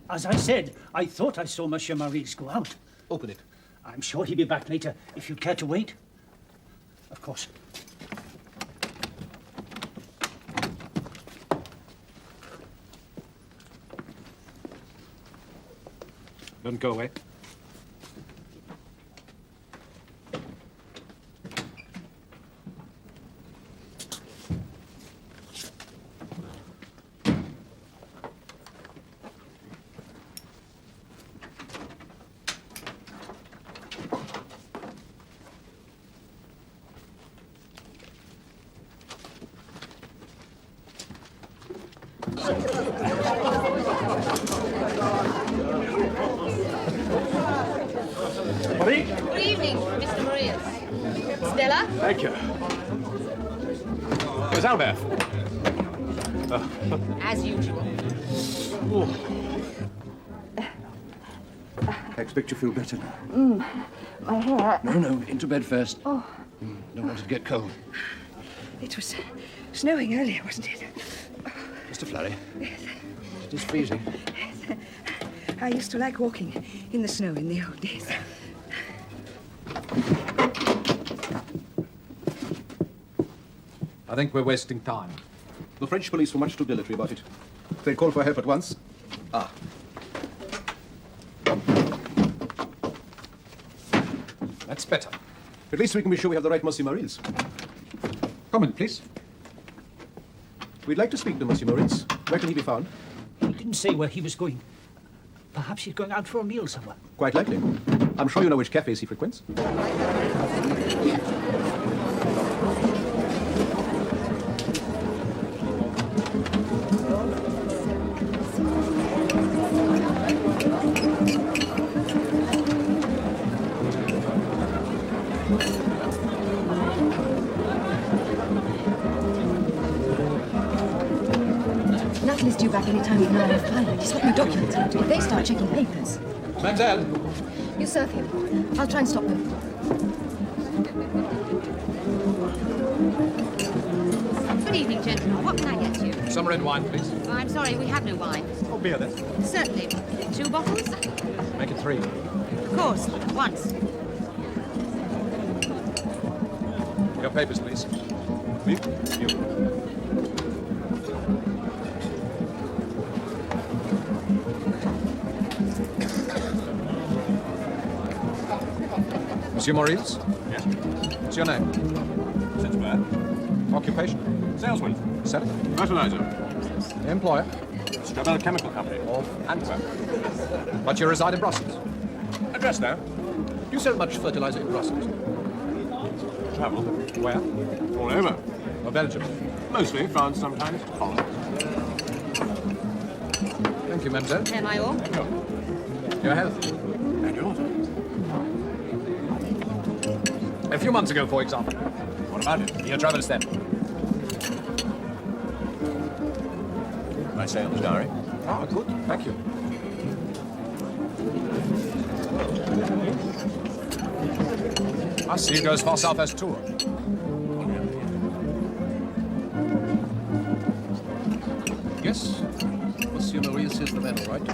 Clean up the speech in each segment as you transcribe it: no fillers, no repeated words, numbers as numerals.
As I said, I thought I saw Monsieur Maurice go out. Open it. I'm sure he'll be back later, if you'd care to wait. Of course. Don't go away. Good evening, Mr. Maurice. Stella? Thank you. Where's Albert? As usual. I expect you feel better now. My hair. No, into bed first. Oh. Don't want it to get cold. It was snowing earlier, wasn't it? Just a flurry. Yes. It is freezing. Yes. I used to like walking in the snow in the old days. I think we're wasting time. The French police were much too dilatory about it. They called for help at once. Ah. That's better. At least we can be sure we have the right Monsieur Maurice. Come in, please. We'd like to speak to Monsieur Maurice. Where can he be found? He didn't say where he was going. Perhaps he's going out for a meal somewhere. Quite likely. I'm sure you know which cafes he frequents. Natalie's due back any time with 9 5. He's got no documents. If they start checking papers. Mademoiselle. You serve him. I'll try and stop them. Good evening, gentlemen. What can I get you? Some red wine, please. Oh, I'm sorry, we have no wine. Oh, beer then. Certainly. 2 bottles? Make it 3. Of course. Once. Your papers, please. Me? You. Monsieur Maurice? Yes? What's your name? Since where? Occupation? Salesman. Selling? Fertilizer. Employer? Strabel Chemical Company. Of Antwerp. But you reside in Brussels? Address there. Do you sell much fertilizer in Brussels? Travel. Where? All over. Of Belgium. Mostly France, sometimes Holland. Thank you, mademoiselle. Am I all? Your health. And yours. A few months ago, for example. What about it? Your travels then. My sales diary. Ah, good. Thank you. I see you go as far south as Tours. Yes. Monsieur Maurice is the man, all right?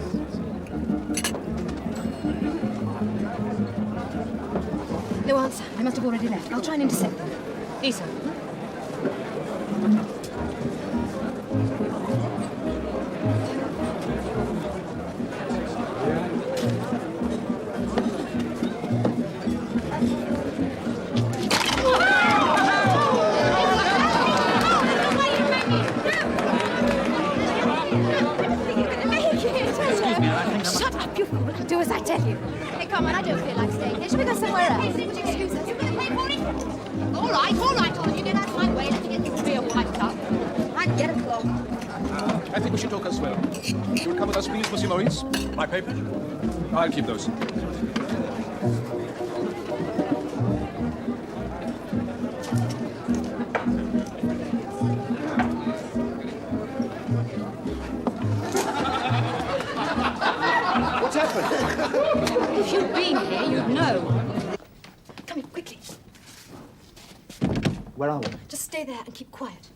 No answer. I must have already left. I'll try and intercept them. Lisa. Do as I tell you. Hey, come on, I don't feel like staying here. Should we go somewhere else? Would you excuse us? You're going to pay for it? All right, all of you. Get out of my way. Let me get this beer piped up. I can get a clock. I think we should talk elsewhere. You will come with us, please, Monsieur Maurice? My papers? I'll keep those. What's happened? If you'd been here, you'd know. Come in, quickly. Where are we? Just stay there and keep quiet.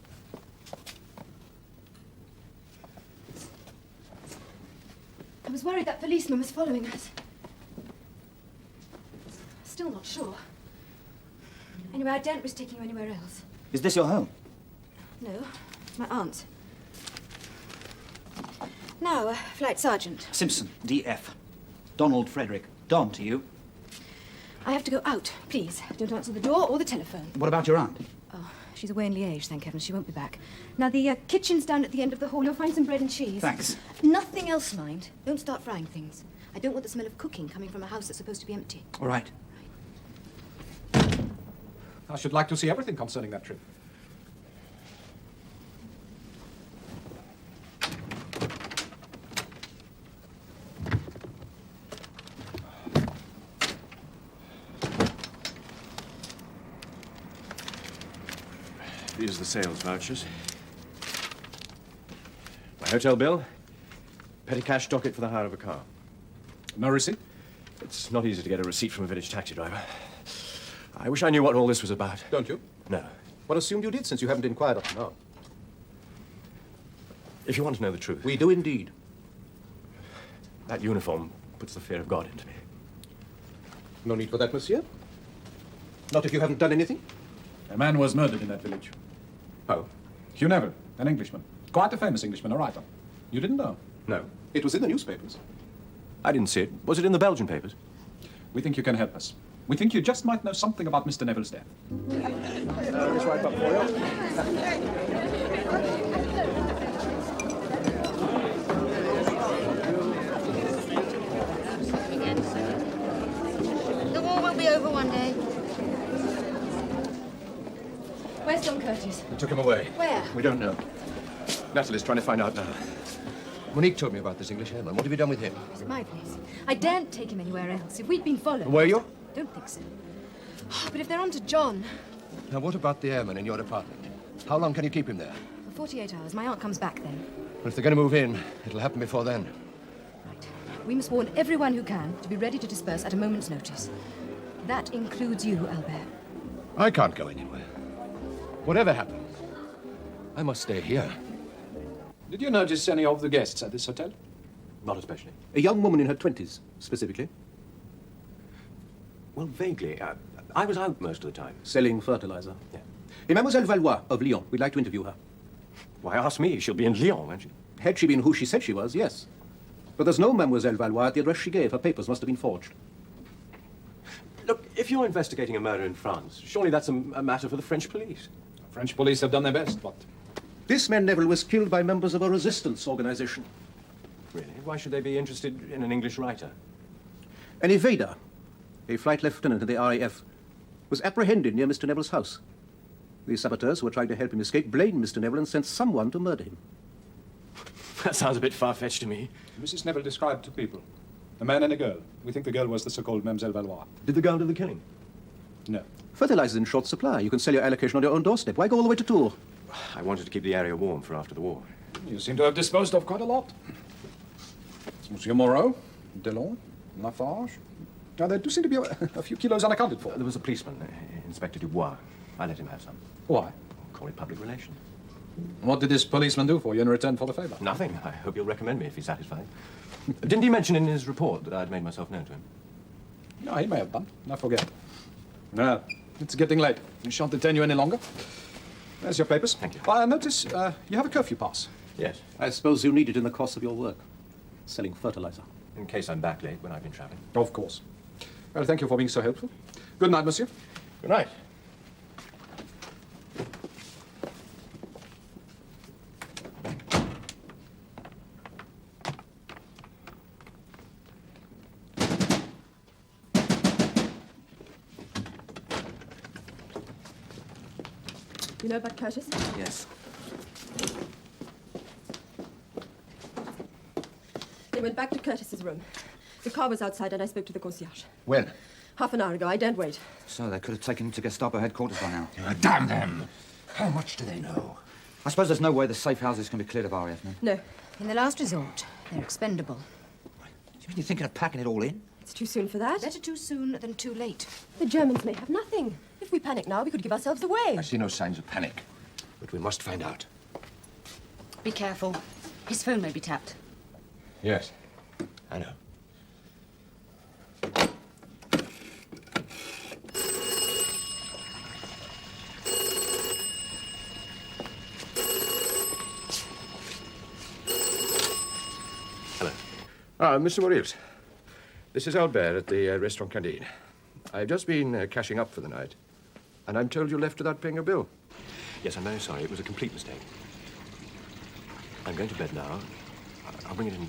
I was worried that policeman was following us. Still not sure. Anyway, I daren't risk taking you anywhere else. Is this your home? No, my aunt's. Now, Flight Sergeant. Simpson, DF. Donald Frederick. Don to you. I have to go out, please. Don't answer the door or the telephone. What about your aunt? Oh, she's away in Liège, thank heaven. She won't be back. Now, the kitchen's down at the end of the hall. You'll find some bread and cheese. Thanks. Nothing else, mind. Don't start frying things. I don't want the smell of cooking coming from a house that's supposed to be empty. All right. I should like to see everything concerning that trip. These are the sales vouchers. My hotel bill. Petty cash docket for the hire of a car. No receipt? It's not easy to get a receipt from a village taxi driver. I wish I knew what all this was about. Don't you? No. One assumed you did, since you haven't inquired up to now. If you want to know the truth, We do indeed. that uniform puts the fear of God into me. No need for that, monsieur. Not if you haven't done anything. A man was murdered in that village. Oh? Hugh Neville, an Englishman. Quite a famous Englishman, a writer. You didn't know? No. It was in the newspapers. I didn't see it. Was it in the Belgian papers? We think you can help us. We think you just might know something about Mr. Neville's death. This right up for you. The war will be over one day. Where's Don Curtis? We took him away. Where? We don't know. Natalie's trying to find out now. Monique told me about this English airman. What have you done with him? It's my place. I daren't take him anywhere else. If we'd been followed... Were you? Don't think so. But if they're on to John... Now, what about the airman in your department? How long can you keep him there? For 48 hours. My aunt comes back then. Well, if they're going to move in, it'll happen before then. Right. We must warn everyone who can to be ready to disperse at a moment's notice. That includes you, Albert. I can't go anywhere. Whatever happens, I must stay here. Did you notice any of the guests at this hotel? Not especially. A young woman in her 20s, specifically. Well, vaguely. I was out most of the time. Selling fertilizer. Yeah. A Mademoiselle Valois of Lyon. We'd like to interview her. Why, ask me. She'll be in Lyon, won't she? Had she been who she said she was, yes. But there's no Mademoiselle Valois at the address she gave. Her papers must have been forged. Look, if you're investigating a murder in France, surely that's a matter for the French police. French police have done their best, but... This man Neville was killed by members of a resistance organization. Really? Why should they be interested in an English writer? An evader, a flight lieutenant in the RAF, was apprehended near Mr. Neville's house. The saboteurs who were trying to help him escape blamed Mr. Neville and sent someone to murder him. That sounds a bit far-fetched to me. Mrs. Neville described two people. A man and a girl. We think the girl was the so-called Mademoiselle Valois. Did the girl do the killing? No. Fertilizer's in short supply. You can sell your allocation on your own doorstep. Why go all the way to Tours? I wanted to keep the area warm for after the war. You seem to have disposed of quite a lot. It's Monsieur Moreau, Delon, Lafarge. Now, there do seem to be a few kilos unaccounted for. There was a policeman, Inspector Dubois. I let him have some. Why? Call it public relations. What did this policeman do for you in return for the favor? Nothing. I hope you'll recommend me if he's satisfied. Didn't he mention in his report that I'd made myself known to him? No, he may have done. I forget. Well, it's getting late. We shan't detain you any longer. There's your papers. Thank you. Notice you have a curfew pass. Yes. I suppose you need it in the course of your work. Selling fertilizer. In case I'm back late when I've been traveling. Of course. Well, thank you for being so helpful. Good night, monsieur. Good night. You know about Curtis? Yes. They went back to Curtis's room. The car was outside and I spoke to the concierge. When? Half an hour ago. I daren't wait. So they could have taken him to Gestapo headquarters by now. Damn them! How much do they know? I suppose there's no way the safe houses can be cleared of RAF men. No. In the last resort, they're expendable. Do you mean you're thinking of packing it all in? It's too soon for that. Better too soon than too late. The Germans may have nothing. If we panic now, we could give ourselves away. I see no signs of panic, but we must find out. Be careful. His phone may be tapped. Yes, I know. Hello. Mr. Maurice. This is Albert at the Restaurant Candide. I've just been cashing up for the night, and I'm told you left without paying a bill. Yes, I'm very sorry. It was a complete mistake. I'm going to bed now. I'll bring it in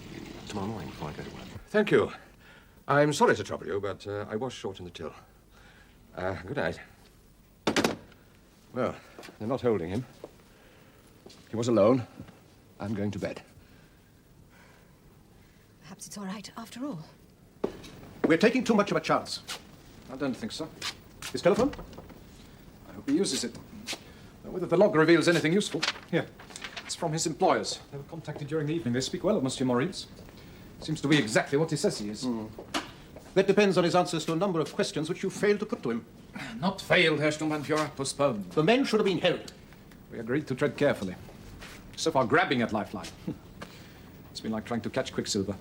tomorrow morning before I go to work. Thank you. I'm sorry to trouble you, but I was short in the till. Good night. Well, they're not holding him. He was alone. I'm going to bed. Perhaps it's all right after all. We're taking too much of a chance. I don't think so. His telephone? I hope he uses it. Whether the log reveals anything useful. Here. It's from his employers. They were contacted during the evening. They speak well of Monsieur Maurice. Seems to be exactly what he says he is. That depends on his answers to a number of questions which you failed to put to him. Not failed, Herr Sturmbannführer. Postponed. The men should have been held. We agreed to tread carefully. So far, grabbing at lifeline. It's been like trying to catch Quicksilver.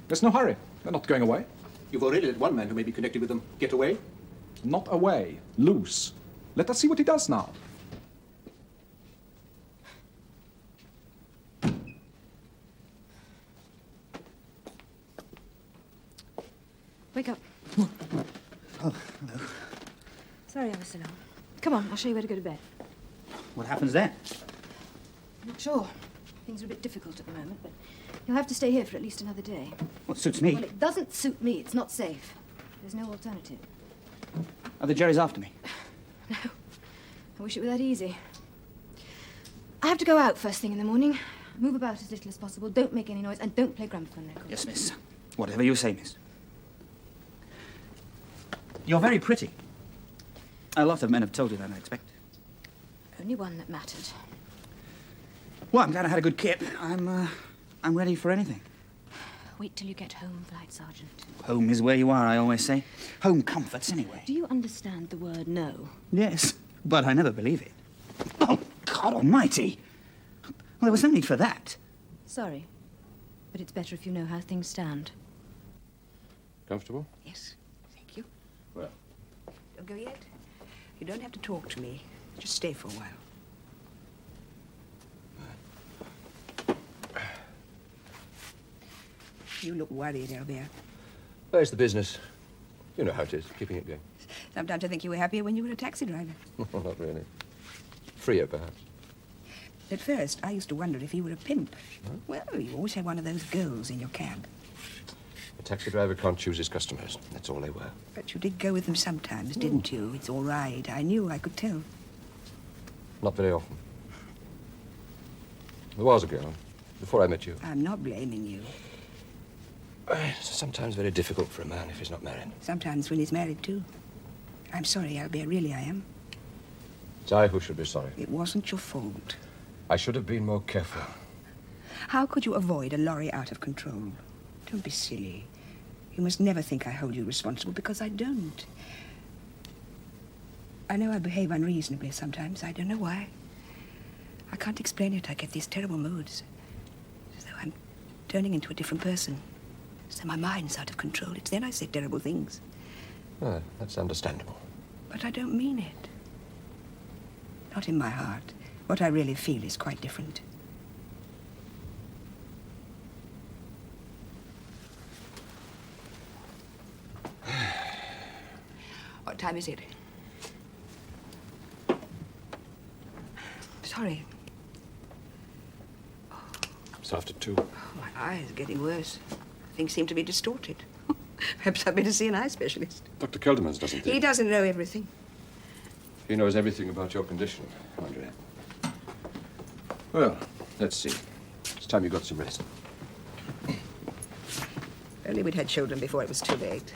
There's no hurry. They're not going away. You've already let one man who may be connected with them get away. Not away. Loose. Let us see what he does now. Wake up. Oh, hello. Sorry I was so long. Come on, I'll show you where to go to bed. What happens then? I'm not sure. Things are a bit difficult at the moment, but you'll have to stay here for at least another day. What suits me? Well, it doesn't suit me. It's not safe. There's no alternative. Are the Jerry's after me? No. I wish it were that easy. I have to go out first thing in the morning. Move about as little as possible. Don't make any noise, and don't play gramophone records. Yes, miss. Whatever you say, miss. You're very pretty. A lot of men have told you that, I expect. Only one that mattered. Well, I'm glad I had a good kip. I'm ready for anything. Wait till you get home, Flight Sergeant. Home is where you are, I always say. Home comforts, anyway. Do you understand the word no? Yes, but I never believe it. Oh, God almighty! Well, there was no need for that. Sorry, but it's better if you know how things stand. Comfortable? Yes, thank you. Well. Don't go yet. You don't have to talk to me. Just stay for a while. You look worried, Albert. Where's the business? You know how it is, keeping it going. Sometimes I think you were happier when you were a taxi driver. Not really. Freer, perhaps. At first, I used to wonder if you were a pimp. Huh? Well, you always had one of those girls in your cab. A taxi driver can't choose his customers. That's all they were. But you did go with them sometimes, didn't you? It's all right. I knew. I could tell. Not very often. There was a girl, before I met you. I'm not blaming you. It's sometimes very difficult for a man if he's not married. Sometimes when he's married, too. I'm sorry, Albert. Really, I am. It's I who should be sorry. It wasn't your fault. I should have been more careful. How could you avoid a lorry out of control? Don't be silly. You must never think I hold you responsible, because I don't. I know I behave unreasonably sometimes. I don't know why. I can't explain it. I get these terrible moods. As though I'm turning into a different person. As though my mind's out of control. It's then I say terrible things. Oh, that's understandable. But I don't mean it. Not in my heart. What I really feel is quite different. What time is it? Sorry. It's after 2. Oh, my eyes are getting worse. Things seem to be distorted. Perhaps I'd better see an eye specialist. Dr. Keldermans doesn't think. He doesn't know everything. He knows everything about your condition, Andre. Well, let's see. It's time you got some rest. Only we'd had children before it was too late.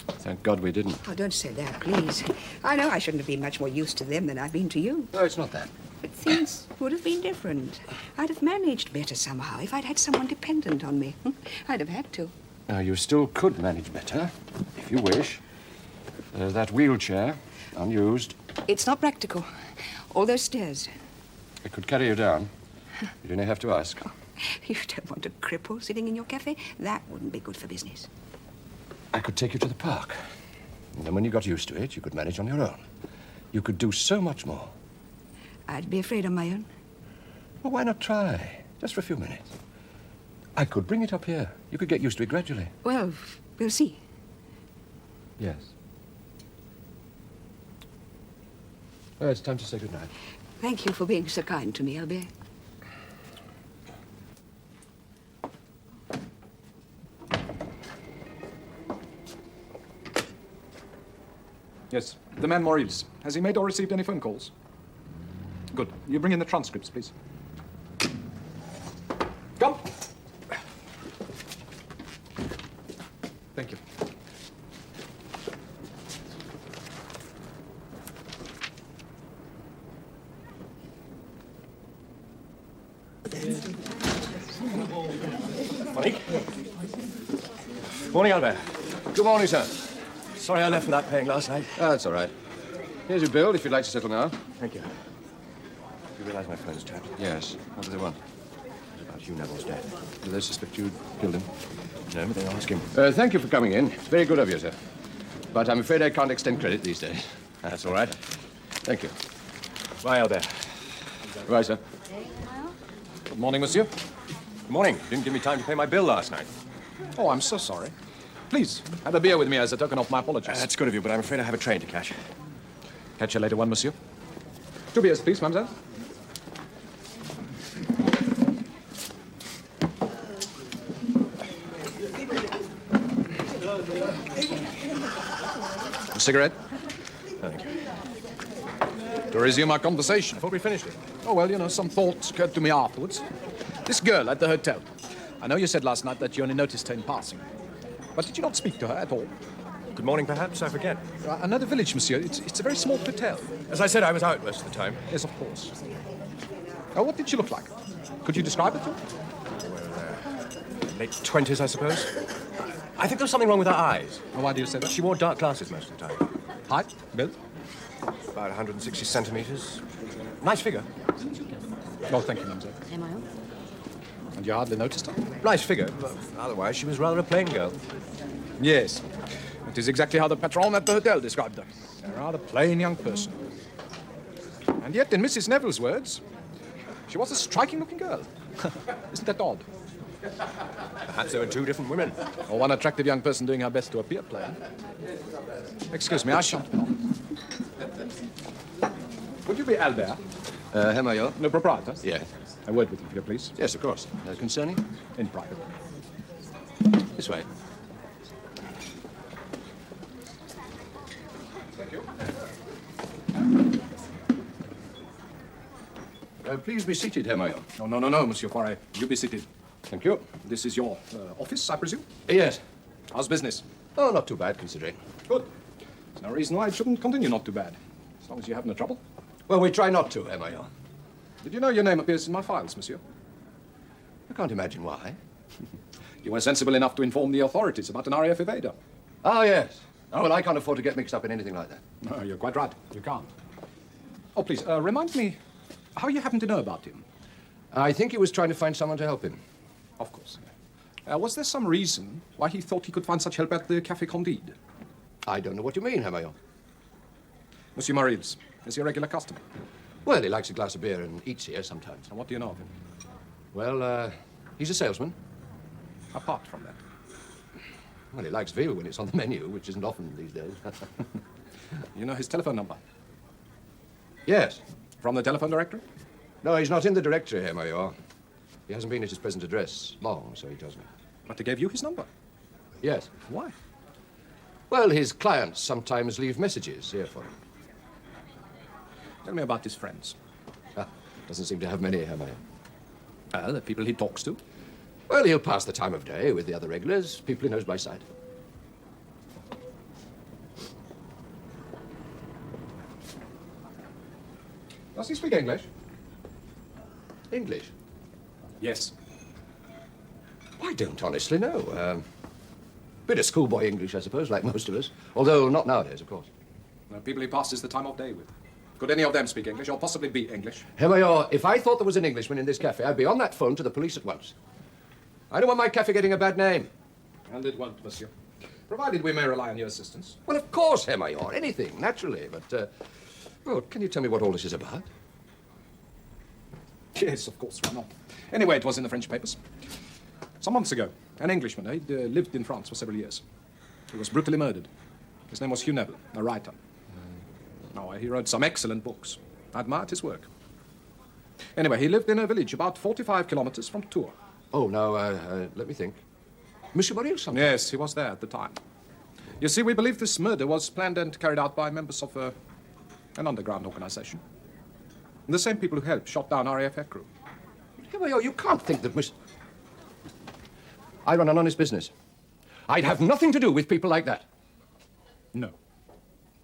Thank God we didn't. Oh, don't say that, please. I know I shouldn't have been much more used to them than I've been to you. No, it's not that. But things would have been different. I'd have managed better somehow if I'd had someone dependent on me. I'd have had to. Now, you still could manage better, if you wish. That wheelchair, unused. It's not practical. All those stairs. It could carry you down. You'd only have to ask. Oh, you don't want a cripple sitting in your cafe? That wouldn't be good for business. I could take you to the park. And then when you got used to it, you could manage on your own. You could do so much more. I'd be afraid on my own. Well, why not try? Just for a few minutes. I could bring it up here. You could get used to it gradually. Well, we'll see. Yes. Oh, it's time to say goodnight. Thank you for being so kind to me, Albert. Yes, the man Maurice. Has he made or received any phone calls? Good. You bring in the transcripts, please. Come. Thank you. Morning. Morning, Albert. Good morning, sir. Sorry I left without paying last night. Oh, that's all right. Here's your bill, if you'd like to settle now. Thank you. You realize my phone's tapped? Yes. What do they want? It's about Hugh Neville's death. Do they suspect you killed him? No, but they'll ask him. Thank you for coming in. It's very good of you, sir. But I'm afraid I can't extend credit these days. That's all right. Thank you. Bye, Albert. Goodbye, sir. Good morning, monsieur. Good morning. Didn't give me time to pay my bill last night. Oh, I'm so sorry. Please, have a beer with me as a token of my apologies. That's good of you, but I'm afraid I have a train to catch. Catch you later one, monsieur. 2 beers, please, mademoiselle. A cigarette? Thank you. To resume our conversation. I thought we finished it. Oh, well, you know, some thoughts occurred to me afterwards. This girl at the hotel. I know you said last night that you only noticed her in passing. But did you not speak to her at all? Good morning, perhaps. I forget. Another village, monsieur. It's a very small hotel. As I said, I was out most of the time. Yes, of course. What did she look like? Could you describe it to me? Late 20s, I suppose. I think there was something wrong with her eyes. Oh, why do you say that? She wore dark glasses most of the time. Height? Build? About 160 centimeters. Nice figure. Oh, thank you, mademoiselle. Am I on? And you hardly noticed her? Nice figure, but otherwise she was rather a plain girl. Yes. It is exactly how the patron at the hotel described her. A rather plain young person. And yet, in Mrs. Neville's words, she was a striking-looking girl. Isn't that odd? Perhaps there were two different women. Or one attractive young person doing her best to appear plain. Excuse me, I shan't. Would you be Albert? Herr Major? No proprietor? Yes. A word with you, if you please. Yes, of course. Concerning? In private. This way. Thank you. Please be seated, Herr Major. No, Monsieur Poiret. You be seated. Thank you. This is your office, I presume? Yes. How's business? Oh, not too bad, considering. Good. There's no reason why it shouldn't continue not too bad. As long as you have no trouble. Well, we try not to, Herr Major. Did you know your name appears in my files, monsieur? I can't imagine why. You were sensible enough to inform the authorities about an RAF evader. Oh, yes. Oh, well, I can't afford to get mixed up in anything like that. No, you're quite right. You can't. Oh, please, remind me how you happen to know about him. I think he was trying to find someone to help him. Of course. Was there some reason why he thought he could find such help at the Café Candide? I don't know what you mean, Herr Major. Monsieur Marilles, is he a regular customer? Well, he likes a glass of beer and eats here sometimes. And what do you know of him? Well, he's a salesman. Apart from that. Well, he likes veal when it's on the menu, which isn't often these days. You know his telephone number? Yes. From the telephone directory? No, he's not in the directory, Herr Major. He hasn't been at his present address long, so he tells me. But he gave you his number? Yes. Why? Well, his clients sometimes leave messages here for him. Tell me about his friends. Doesn't seem to have many, have I? The people he talks to. Well, he'll pass the time of day with the other regulars, people he knows by sight. Does he speak English? English? Yes. I don't honestly know. Bit of schoolboy English, I suppose, like most of us. Although not nowadays, of course. The people he passes the time of day with. Could any of them speak English, or possibly be English? Herr Major, if I thought there was an Englishman in this cafe, I'd be on that phone to the police at once. I don't want my cafe getting a bad name. And it won't, monsieur. Provided we may rely on your assistance. Well, of course, Herr Major. Anything, naturally. But, well, can you tell me what all this is about? Yes, of course, why not? Anyway, it was in the French papers. Some months ago, an Englishman, he'd lived in France for several years. He was brutally murdered. His name was Hugh Neville, a writer. Now, he wrote some excellent books. I admired his work. Anyway, he lived in a village about 45 kilometers from Tours. Oh, now, let me think. Monsieur Moril, something? Yes, he was there at the time. You see, we believe this murder was planned and carried out by members of an underground organization. The same people who helped shot down RAF crew. Herr Major, you can't think that I run an honest business. I'd have nothing to do with people like that. No.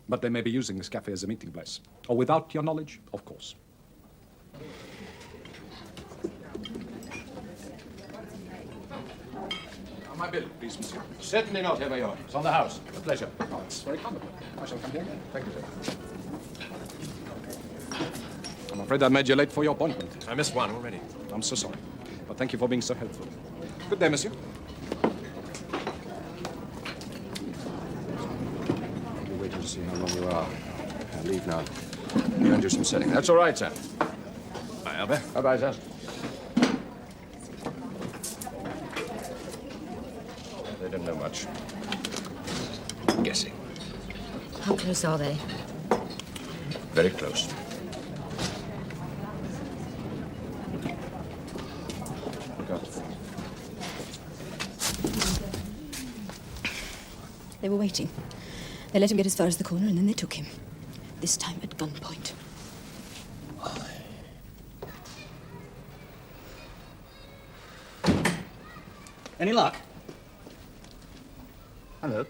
But they may be using this cafe as a meeting place. Or without your knowledge, of course. My bill, please, monsieur. Certainly not, Herr Major. It's on the house. A pleasure. Oh, it's very kind of you. I shall come here again. Thank you, sir. I'm afraid I made you late for your appointment. I missed one already. I'm so sorry. But thank you for being so helpful. Good day, monsieur. I'll be waiting to see how long you are. I'll leave now. Go and do some selling. That's all right, sir. Bye, Albert. Bye-bye, sir. They don't know much. I'm guessing. How close are they? Very close. Look out. They were waiting. They let him get as far as the corner, and then they took him. This time at gunpoint. Any luck? Hello.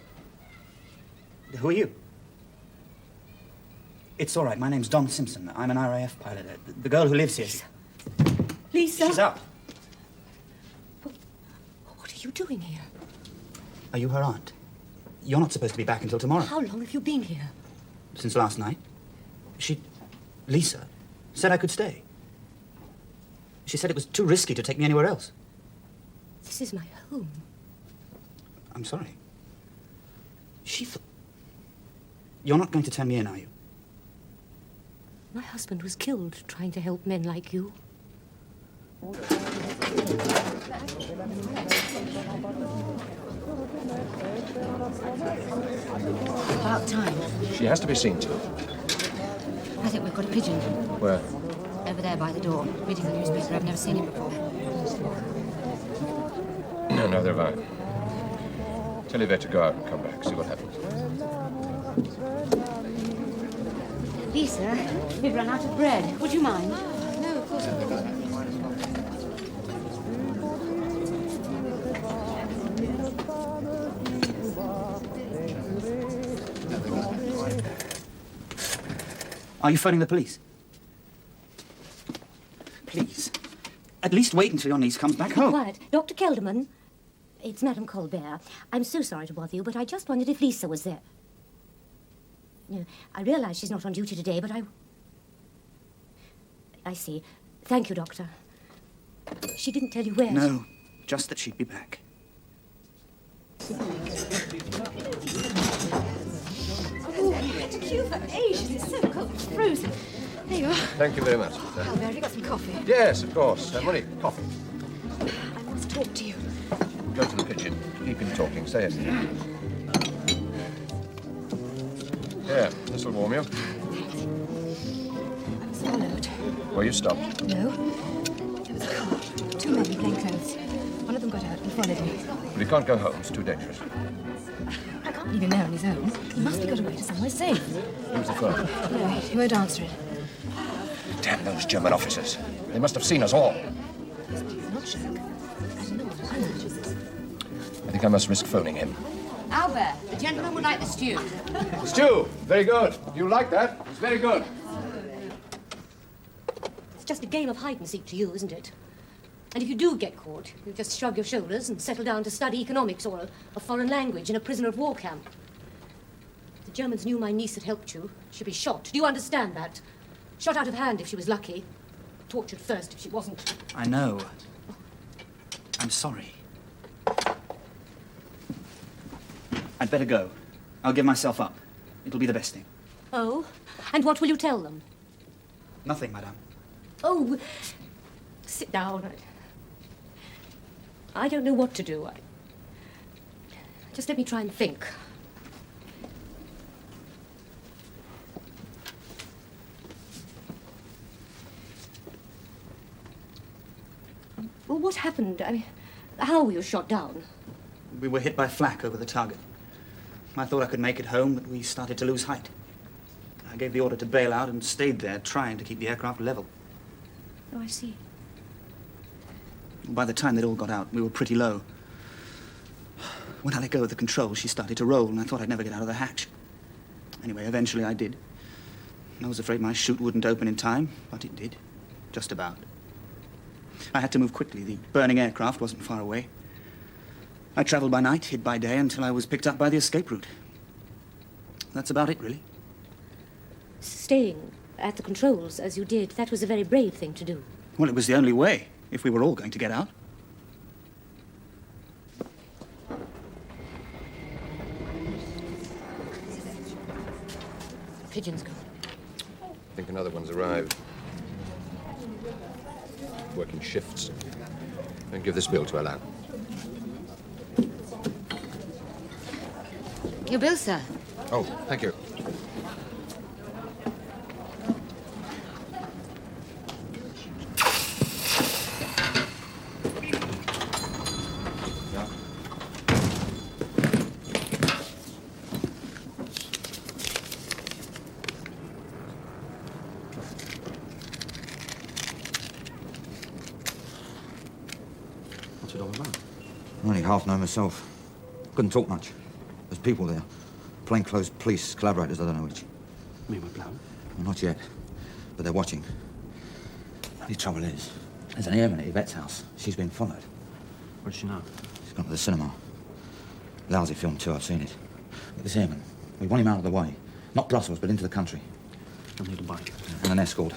Who are you? It's all right. My name's Don Simpson. I'm an RAF pilot. The girl who lives here. Lisa! She's up. What are you doing here? Are you her aunt? You're not supposed to be back until tomorrow. How long have you been here? Since last night. Lisa, said I could stay. She said it was too risky to take me anywhere else. This is my home. I'm sorry. You're not going to turn me in, are you? My husband was killed trying to help men like you. About time. She has to be seen to. I think we've got a pigeon. Where? Over there by the door, reading the newspaper. I've never seen him before. No, neither have I. Tell Yvette to go out and come back, see what happens. Lisa, we've run out of bread. Would you mind? No, of course not. Are you phoning the police? Please. At least wait until your niece comes back home. Quiet. Dr. Kelderman. It's Madame Colbert. I'm so sorry to bother you, but I just wondered if Lisa was there. No, I realize she's not on duty today, but I see. Thank you, Doctor. She didn't tell you where? No, just that she'd be back. Oh, I had to queue for ages. It's so cold. It's frozen. There you are. Thank you very much. Albert, have you got some coffee? Yes, of course. Money, coffee. I must talk to you. Go to the pigeon. Keep him talking. Say it. Yeah, this'll warm you. I was followed. Were you stopped? No. There was a car. Two men in plain clothes. One of them got out and followed me. But he can't go home. It's too dangerous. I can't leave him there on his own. He must have got away to somewhere safe. Use the phone. No, he won't answer it. Damn those German officers. They must have seen us all. I think I must risk phoning him. Albert, the gentleman would like the stew. Stew! Very good. You like that? It's very good. It's just a game of hide-and-seek to you, isn't it? And if you do get caught, you just shrug your shoulders and settle down to study economics or a foreign language in a prisoner of war camp. If the Germans knew my niece had helped you, she'd be shot. Do you understand that? Shot out of hand if she was lucky. Tortured first if she wasn't. I know. I'm sorry. I'd better go. I'll give myself up. It'll be the best thing. Oh? And what will you tell them? Nothing, madame. Oh, sit down. I don't know what to do. Just let me try and think. Well, what happened? I mean, how were you shot down? We were hit by flak over the target. I thought I could make it home, but we started to lose height. I gave the order to bail out and stayed there, trying to keep the aircraft level. Oh, I see. By the time they'd all got out, we were pretty low. When I let go of the controls, she started to roll, and I thought I'd never get out of the hatch. Anyway, eventually I did. I was afraid my chute wouldn't open in time, but it did. Just about. I had to move quickly. The burning aircraft wasn't far away. I traveled by night, hid by day, until I was picked up by the escape route. That's about it, really. Staying at the controls as you did, that was a very brave thing to do. Well, it was the only way, if we were all going to get out. Pigeons go. I think another one's arrived. Working shifts. And give this bill to Alain. Your bill, sir. Oh, thank you. What's it all about? I only half know myself. Couldn't talk much. There's people there. Plainclothes police, collaborators, I don't know which. Me with Blau? Well, not yet. But they're watching. The trouble is, there's an airman at Yvette's house. She's been followed. What does she know? She's gone to the cinema. Lousy film too, I've seen it. But this airman, we want him out of the way. Not Brussels, but into the country. I'll need a bike. And an escort.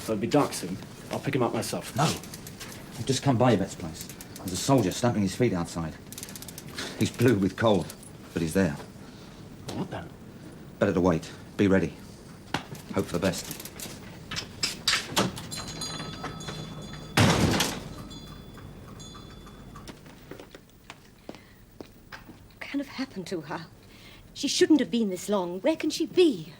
So it'll be dark soon. I'll pick him up myself. No. I've just come by Yvette's place. There's a soldier stamping his feet outside. He's blue with cold, but he's there. What then? Better to wait. Be ready. Hope for the best. What kind of happened to her? She shouldn't have been this long. Where can she be?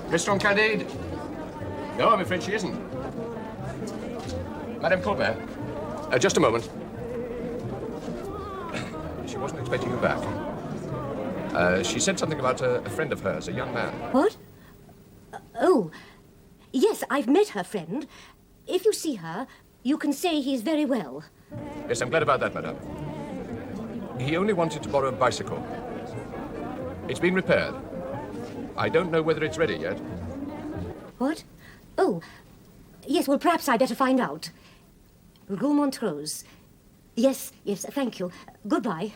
Restaurant Candide? No, I'm afraid she isn't. Madame Colbert? Just a moment. She wasn't expecting you back. She said something about a friend of hers, a young man. What? Oh, yes, I've met her friend. If you see her, you can say he's very well. Yes, I'm glad about that, madame. He only wanted to borrow a bicycle. It's been repaired. I don't know whether it's ready yet. What? Oh, yes, well, perhaps I'd better find out. Rue Montrose. Yes, yes, thank you. Goodbye.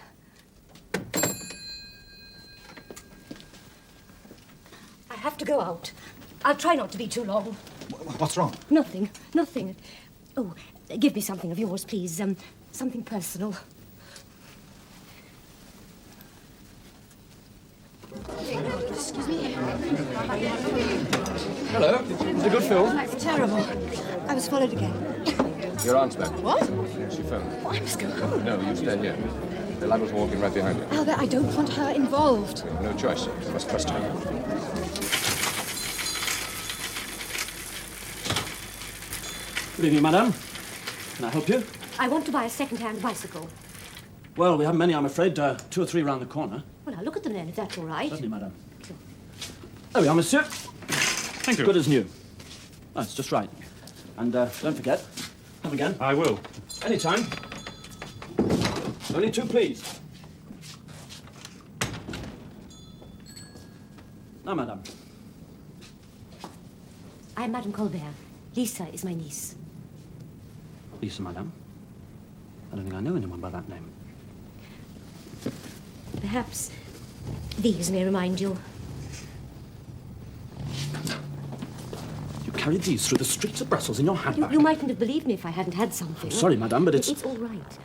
I have to go out. I'll try not to be too long. What's wrong? Nothing, nothing. Oh, give me something of yours, please. Something personal. Excuse me. Hello. It's a good film. That's terrible. I was followed again. Your aunt's back. What? She phoned. Oh, I must go home. No, you stay here. The lad was walking right behind you. Albert, I don't want her involved. We have no choice. We must trust her. Good evening, madam. Can I help you? I want to buy a second-hand bicycle. Well, we haven't many, I'm afraid. 2 or 3 round the corner. Well, I'll look at them then, if that's all right. Certainly, madam. Sure. There we are, monsieur. Thank you. Good as new. That's just right. And don't forget, come again. I will. Any time. Only 2, please. Now, madam. I am Madame Colbert. Lisa is my niece. Lisa, madam. I don't think I know anyone by that name. Perhaps these may remind you. You carried these through the streets of Brussels in your handbag. You mightn't have believed me if I hadn't had something. I'm sorry, madam, but it's... It's all right.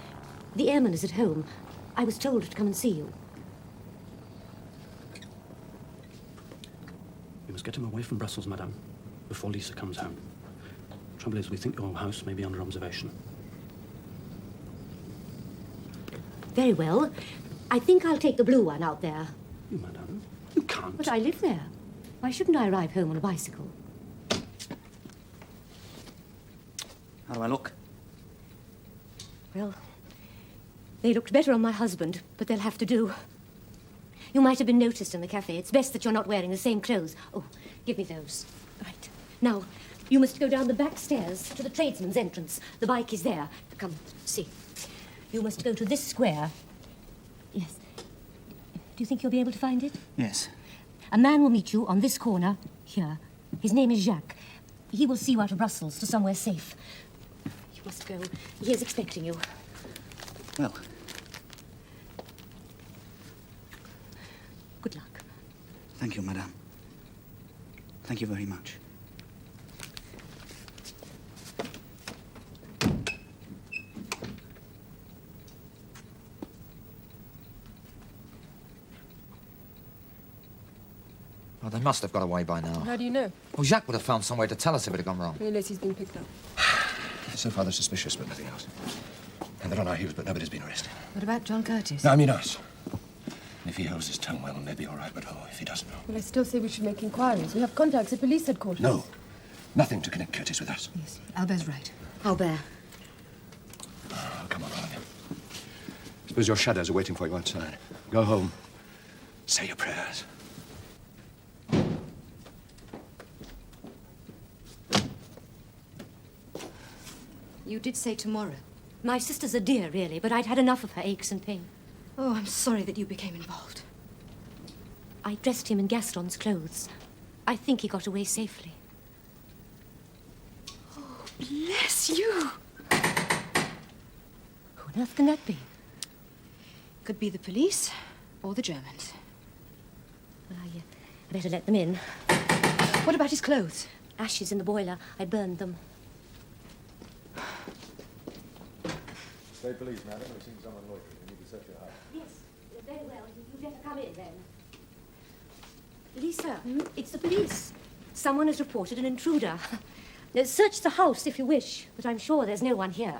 The airman is at home. I was told to come and see you. We must get him away from Brussels, madam, before Lisa comes home. Trouble is, we think your house may be under observation. Very well. I think I'll take the blue one out there. You, madam? You can't. But I live there. Why shouldn't I arrive home on a bicycle? How do I look? Well, they looked better on my husband, but they'll have to do. You might have been noticed in the cafe. It's best that you're not wearing the same clothes. Oh, give me those. Right. Now, you must go down the back stairs to the tradesman's entrance. The bike is there. Come, see. You must go to this square. Yes. Do you think you'll be able to find it? Yes. A man will meet you on this corner, here. His name is Jacques. He will see you out of Brussels to somewhere safe. You must go. He is expecting you. Well, good luck. thank you, madame. Thank you very much. Oh, they must have got away by now. How do you know? Well, Jacques would have found some way to tell us if it had gone wrong. Unless he's been picked up. So far, they're suspicious, but nothing else. And they're on our heels, but nobody's been arrested. What about John Curtis? No, I mean us. If he holds his tongue well, maybe all right, but if he doesn't, no. Well, I still say we should make inquiries. We have contacts at police headquarters. No. Nothing to connect Curtis with us. Yes, Albert's right. Albert. Oh, come on, Olivia. Suppose your shadows are waiting for you outside. Go home. Say your prayers. You did say tomorrow. My sister's a dear, really, but I'd had enough of her aches and pain. Oh, I'm sorry that you became involved. I dressed him in Gaston's clothes. I think he got away safely. Oh, bless you. Who on earth can that be? Could be the police or the Germans. Well, I better let them in. What about his clothes? Ashes in the boiler. I burned them. State police, madam. We've seen someone loitering. We need to search your house. Yes, very well. You'd better come in, then. Lisa, it's the police. Someone has reported an intruder. Search the house if you wish, but I'm sure there's no one here.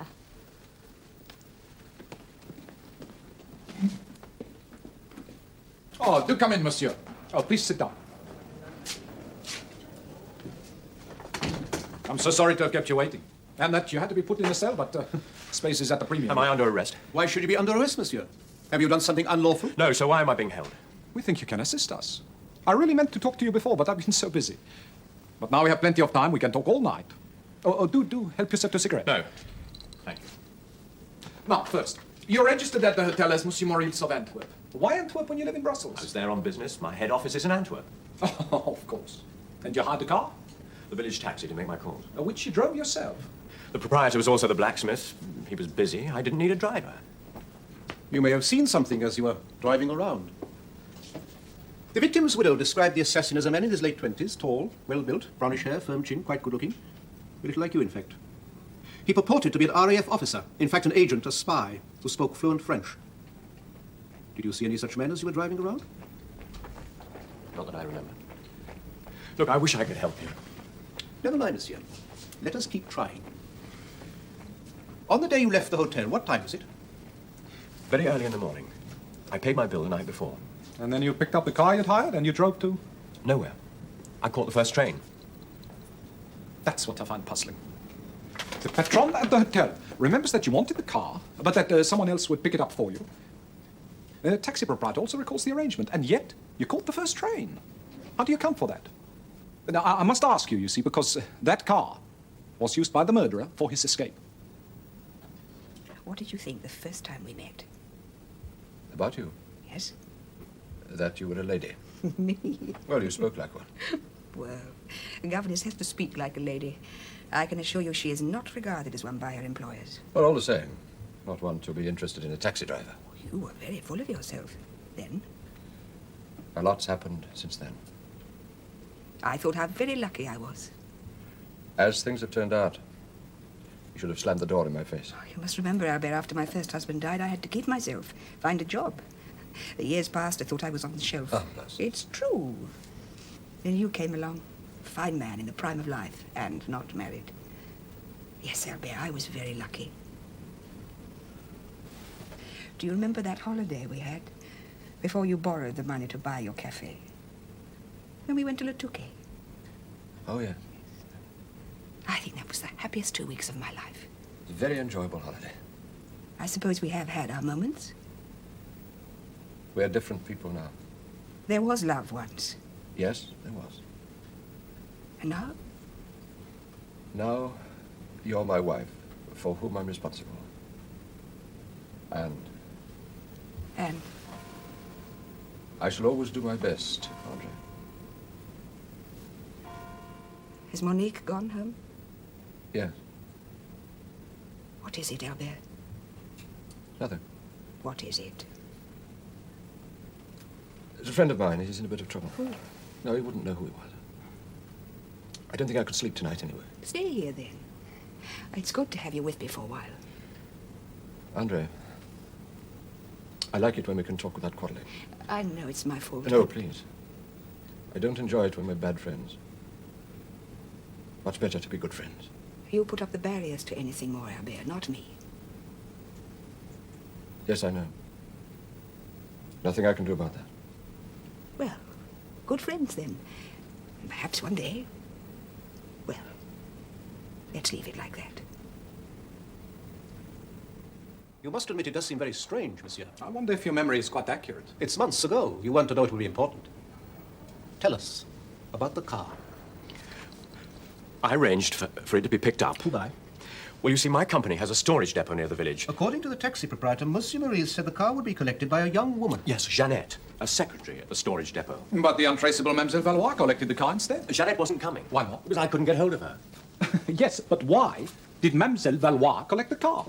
Oh, do come in, monsieur. Oh, please sit down. I'm so sorry to have kept you waiting. And that you had to be put in a cell, but space is at the premium. Am I under arrest? Why should you be under arrest, monsieur? Have you done something unlawful? No, so why am I being held? We think you can assist us. I really meant to talk to you before, but I've been so busy. But now we have plenty of time. We can talk all night. Oh, do help yourself to a cigarette. No. Thank you. Now, first, you're registered at the hotel as Monsieur Maurice of Antwerp. Why Antwerp when you live in Brussels? I was there on business. My head office is in Antwerp. Oh, of course. And you hired a car? The village taxi to make my calls. Which you drove yourself? The proprietor was also the blacksmith. He was busy. I didn't need a driver. You may have seen something as you were driving around. The victim's widow described the assassin as a man in his late 20s, tall, well-built, brownish hair, firm chin, quite good-looking. A little like you, in fact. He purported to be an RAF officer, in fact an agent, a spy, who spoke fluent French. Did you see any such men as you were driving around? Not that I remember. Look, I wish I could help you. Never mind, monsieur. Let us keep trying. On the day you left the hotel, what time was it? Very early in the morning. I paid my bill the night before. And then you picked up the car you'd hired and you drove to? Nowhere. I caught the first train. That's what I find puzzling. The patron at the hotel remembers that you wanted the car, but that someone else would pick it up for you. The taxi proprietor also recalls the arrangement, and yet you caught the first train. How do you account for that? Now, I must ask you, see, because that car was used by the murderer for his escape. What did you think the first time we met? About you? Yes? That you were a lady. Me? Well, you spoke like one. Well, a governess has to speak like a lady. I can assure you she is not regarded as one by her employers. Well, all the same, not one to be interested in a taxi driver. You were very full of yourself then. A lot's happened since then. I thought how very lucky I was. As things have turned out, you should have slammed the door in my face. You must remember, Albert, after my first husband died, I had to keep myself, find a job. The years passed, I thought I was on the shelf. Oh, bless. It's true. Then you came along, a fine man in the prime of life, and not married. Yes, Albert, I was very lucky. Do you remember that holiday we had? Before you borrowed the money to buy your cafe? When we went to Le Touquet? Oh, yeah. I think that was the happiest 2 weeks of my life. It's a very enjoyable holiday. I suppose we have had our moments. We are different people now. There was love once. Yes, there was. And now? Now, you're my wife, for whom I'm responsible. And I shall always do my best, Andre. Has Monique gone home? Yes. What is it, Albert? Nothing. What is it? It's a friend of mine. He's in a bit of trouble. Who? No, he wouldn't know who he was. I don't think I could sleep tonight anyway. Stay here, then. It's good to have you with me for a while. Andre, I like it when we can talk without quarreling. I know it's my fault. No, please. I don't enjoy it when we're bad friends. Much better to be good friends. You put up the barriers to anything more, Albert, not me. Yes, I know. Nothing I can do about that. Well, good friends, then. Perhaps one day. Well, let's leave it like that. You must admit it does seem very strange, monsieur. I wonder if your memory is quite accurate. It's months ago. You want to know it will be important. Tell us about the car. I arranged for it to be picked up. Who by? Well, you see, my company has a storage depot near the village. According to the taxi proprietor, Monsieur Maurice said the car would be collected by a young woman. Yes, Jeannette, a secretary at the storage depot. But the untraceable Mademoiselle Valois collected the car instead. Jeannette wasn't coming. Why not? Because I couldn't get hold of her. Yes, but why did Mademoiselle Valois collect the car?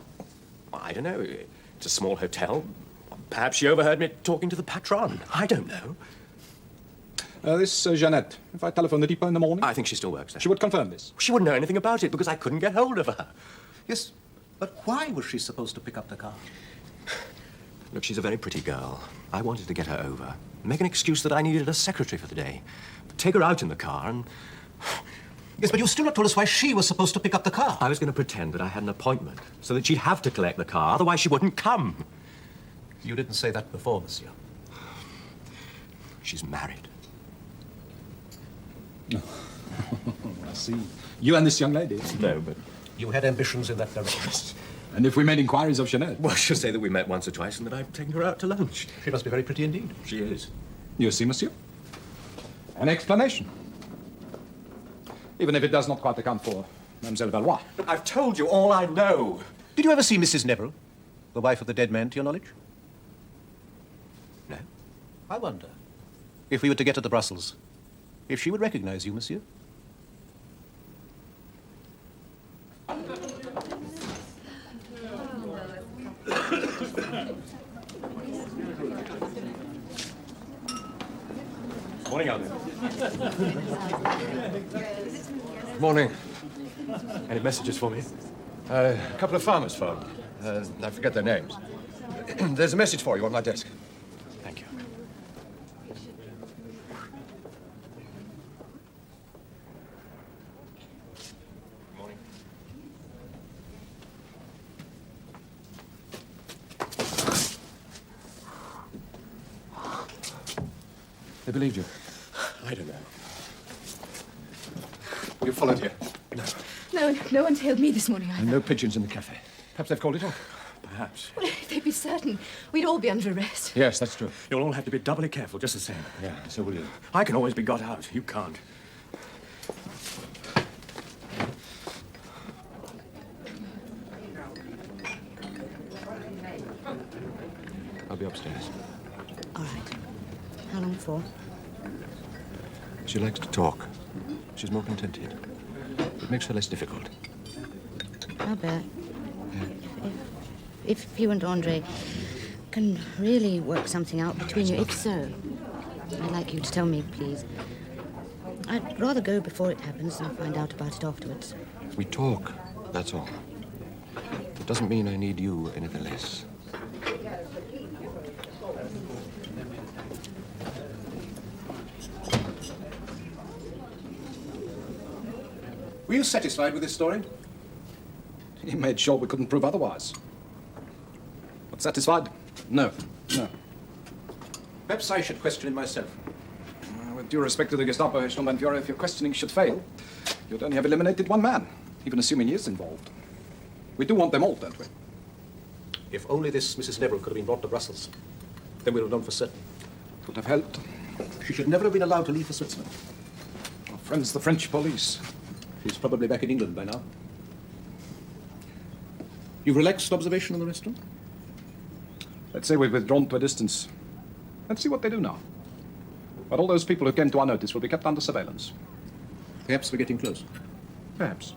I don't know. It's a small hotel. Perhaps she overheard me talking to the patron. I don't know. This Jeannette, if I telephone the depot in the morning? I think she still works there. She would confirm this. She wouldn't know anything about it because I couldn't get hold of her. Yes, but why was she supposed to pick up the car? Look, she's a very pretty girl. I wanted to get her over. Make an excuse that I needed a secretary for the day. Take her out in the car and... Yes, but you've still not told us why she was supposed to pick up the car. I was going to pretend that I had an appointment so that she'd have to collect the car, otherwise she wouldn't come. You didn't say that before, monsieur. She's married. I see. You and this young lady? No, but... You had ambitions in that direction. And if we made inquiries of Jeannette? Well, she'll say that we met once or twice and that I've taken her out to lunch. She must be very pretty indeed. She is. You see, monsieur? An explanation. Even if it does not quite account for Mademoiselle Valois. Look, I've told you all I know. Did you ever see Mrs. Neville, the wife of the dead man, to your knowledge? No. I wonder, if we were to get her to Brussels, if she would recognize you, monsieur? Morning, Albert. Morning. Any messages for me? A couple of farmers phoned. I forget their names. There's a message for you on my desk. Thank you. Morning. They believed you. I don't know. You followed here? No. No one's hailed me this morning either. And no pigeons in the cafe. Perhaps they've called it off. Perhaps. Well, if they'd be certain, we'd all be under arrest. Yes, that's true. You'll all have to be doubly careful, just the same. Yeah, so will you. I can always be got out. You can't. I'll be upstairs. All right. How long for? She likes to talk. She's more contented. It makes her less difficult. Albert, if you and Andre can really work something out between you, if so, I'd like you to tell me, please. I'd rather go before it happens than find out about it afterwards. We talk, that's all. It doesn't mean I need you anything less. Were you satisfied with this story? He made sure we couldn't prove otherwise. But satisfied? No. No. Perhaps I should question him myself. With due respect to the Gestapo, Herr Sturmbannführer, if your questioning should fail, you'd only have eliminated one man, even assuming he is involved. We do want them all, don't we? If only this Mrs. Neville could have been brought to Brussels, then we'd have known for certain. It would have helped. She should never have been allowed to leave for Switzerland. Our friends, the French police. She's probably back in England by now. You've relaxed observation in the restaurant? Let's say we've withdrawn to a distance. Let's see what they do now. But all those people who came to our notice will be kept under surveillance. Perhaps we're getting close. Perhaps.